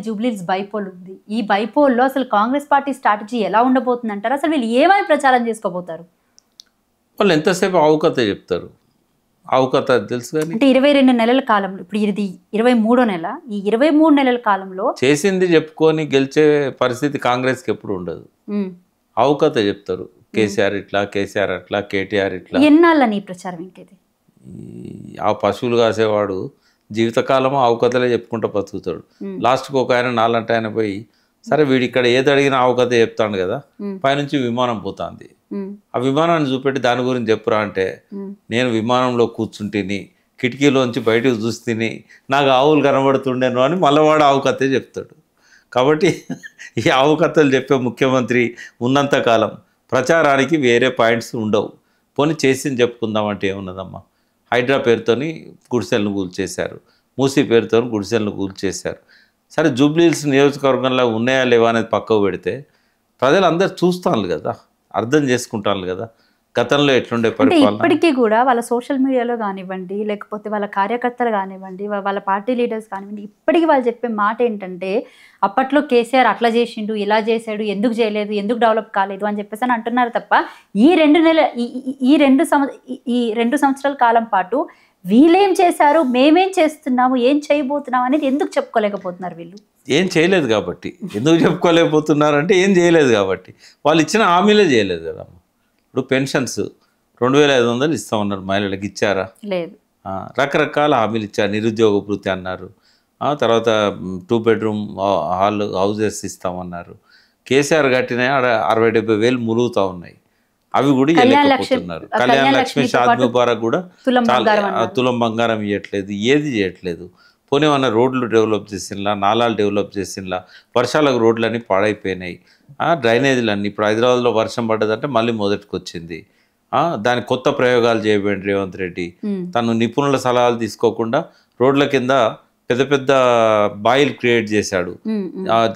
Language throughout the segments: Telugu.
జూబ్లీహిల్స్ బైపోల్ ఉంది. ఈ బైపోల్‌లో అసలు కాంగ్రెస్ పార్టీ స్ట్రాటజీ ఎలా ఉండబోతుందంటారు? అసలు వీళ్ళు ఏమని ప్రచారం చేసుకోబోతారు? వాళ్ళు ఎంతసేపు ఆవుకథ చెప్తారు. ఆవుకథ తెలుసు కానీ అంటే 22 నెలల కాలంలో, ఇప్పుడు ఇది 23వ నెల. ఈ 23 నెలల కాలంలో చేసింది చెప్పుకొని గెలిచే పరిస్థితి కాంగ్రెస్కి ఎప్పుడు ఉండదు. ఆవుకథ చెప్తారు. కేసీఆర్ ఇట్లా, కేసీఆర్ అట్లా, కేటీఆర్ ఇట్లా. ఎన్నాళ్ళని ఈ ప్రచారం ఇంకేది? ఆ పశువులు కాసేవాడు జీవితకాలం ఆవుకథలే చెప్పుకుంటూ బతుకుతాడు. లాస్ట్కి ఒక ఆయన నాలంటే ఆయన పోయి, సరే వీడు ఇక్కడ ఏది అడిగినా ఆవుకథ చెప్తాడు కదా, పైనుంచి విమానం పోతుంది, ఆ విమానాన్ని చూపెట్టి దాని గురించి చెప్పురా అంటే, నేను విమానంలో కూర్చుంటేని కిటికీలోంచి బయటకు చూస్తేని నాకు ఆవులు కనబడుతుండేను అని మళ్ళవాడు ఆవుకథే చెప్తాడు. కాబట్టి ఈ ఆవుకథలు చెప్పే ముఖ్యమంత్రి ఉన్నంతకాలం ప్రచారానికి వేరే పాయింట్స్ ఉండవు. పోనీ చేసింది చెప్పుకుందామంటే ఏమున్నదమ్మా? హైడ్రా పేరుతోని గుడిసెలను కూల్చేశారు, మూసీ పేరుతో గుడిసెలను కూల్చేశారు. సరే జూబ్లీహిల్స్ నియోజకవర్గంలో ఉన్నాయా లేవా అనేది పక్కకు పెడితే ప్రజలందరూ చూస్తాను కదా, అర్థం చేసుకుంటాను కదా గతంలో ఎట్లుండే పరిపాలన. ఇప్పటికీ కూడా వాళ్ళ సోషల్ మీడియాలో కానివ్వండి, లేకపోతే వాళ్ళ కార్యకర్తలు కానివ్వండి, వాళ్ళ పార్టీ లీడర్స్ కానివ్వండి, ఇప్పటికీ వాళ్ళు చెప్పే మాట ఏంటంటే, అప్పట్లో కేసీఆర్ అట్లా చేసిండు, ఇలా చేశాడు, ఎందుకు చేయలేదు, ఎందుకు డెవలప్ కాలేదు అని చెప్పేసి అని అంటున్నారు తప్ప, ఈ 2 సంవత్సరాల కాలం పాటు వీళ్ళేం చేశారు, మేమేం చేస్తున్నాము, ఏం చేయబోతున్నాం అనేది ఎందుకు చెప్పుకోలేకపోతున్నారు వీళ్ళు? ఏం చేయలేదు కాబట్టి. ఎందుకు చెప్పుకోలేకపోతున్నారు అంటే ఏం చేయలేదు కాబట్టి. వాళ్ళు ఇచ్చిన హామీలే చేయలేదు కదా. ఇప్పుడు పెన్షన్స్ 2500 ఇస్తామన్నారు, మహిళలకు ఇచ్చారా? లేదు. రకరకాల హామీలు ఇచ్చారు. నిరుద్యోగ భృతి అన్నారు, తర్వాత 2 బెడ్రూమ్ హౌజెస్ ఇస్తామన్నారు. కేసీఆర్ కట్టిన 60-70 వేలు మురుగుతూ ఉన్నాయి, అవి కూడా ఇవ్వలేకపోతున్నారు. కళ్యాణ లక్ష్మి, షాద్ ముబారక్ కూడా తులం బంగారం ఇవ్వట్లేదు, ఏది చేయట్లేదు. పోనీ ఏమన్నా రోడ్లు డెవలప్ చేసినలా, నాలాలు డెవలప్ చేసినలా, వర్షాలకు రోడ్లన్నీ పాడైపోయినాయి, డ్రైనేజీలన్నీ. ఇప్పుడు హైదరాబాద్లో వర్షం పడ్డదంటే మళ్ళీ మొదటికి వచ్చింది. దానికి కొత్త ప్రయోగాలు చేయబోయింది రేవంత్ రెడ్డి. తను నిపుణుల సలహాలు తీసుకోకుండా రోడ్ల కింద పెద్ద పెద్ద బాయిల్ క్రియేట్ చేశాడు.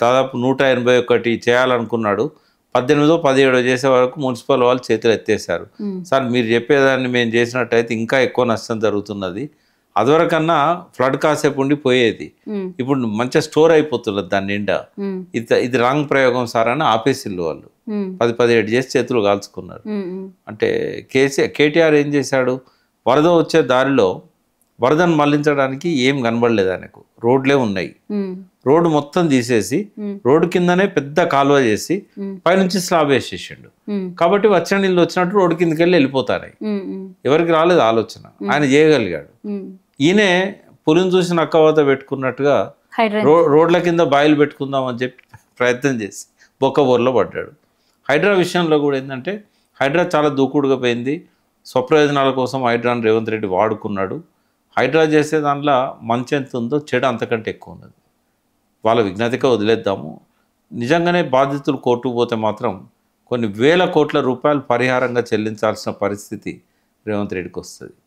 దాదాపు 181 చేయాలనుకున్నాడు, 18-17 చేసే వరకు మున్సిపల్ వాళ్ళు చేతులు ఎత్తేసారు. సార్ మీరు చెప్పేదాన్ని మేము చేసినట్టయితే ఇంకా ఎక్కువ నష్టం జరుగుతున్నది, అదివరకన్నా ఫ్లడ్ కాసేపు ఉండి పోయేది, ఇప్పుడు మంచిగా స్టోర్ అయిపోతున్నది దాని నిండా, ఇది రాంగ్ ప్రయోగం సార్ అని ఆపేసిల్లు వాళ్ళు. 10-17 చేసి చేతులు కాల్చుకున్నారు. అంటే కేటీఆర్ ఏం చేశాడు, వరద వచ్చే దారిలో వరదను మళ్లించడానికి ఏం కనబడలేదు ఆయనకు, రోడ్లే ఉన్నాయి. రోడ్డు మొత్తం తీసేసి రోడ్డు కిందనే పెద్ద కాలువ చేసి పైనుంచి స్లాబ్ వేసేసిండు. కాబట్టి వచ్చిన నీళ్ళు వచ్చినట్టు రోడ్డు కిందకి వెళ్ళి వెళ్ళిపోతాయి. ఎవరికి రాలేదు ఆలోచన, ఆయన చేయగలిగాడు. ఈయనే పులిని చూసి నక్కవాత పెట్టుకున్నట్టుగా రోడ్ల కింద బాయిలు పెట్టుకుందామని చెప్పి ప్రయత్నం చేసి బొక్కబోర్లో పడ్డాడు. హైడ్రా విషయంలో కూడా ఏంటంటే, హైడ్రా చాలా దూకుడుగా పోయింది. స్వప్రయోజనాల కోసం హైడ్రాని రేవంత్ రెడ్డి వాడుకున్నాడు. హైడ్రా చేసే దాంట్లో మంచి ఎంత ఉందో చెడు అంతకంటే ఎక్కువ ఉన్నది. వాళ్ళ విజ్ఞతగా వదిలేద్దాము. నిజంగానే బాధితులు కోర్టుకు పోతే మాత్రం కొన్ని వేల కోట్ల రూపాయలు పరిహారంగా చెల్లించాల్సిన పరిస్థితి రేవంత్ రెడ్డికి వస్తుంది.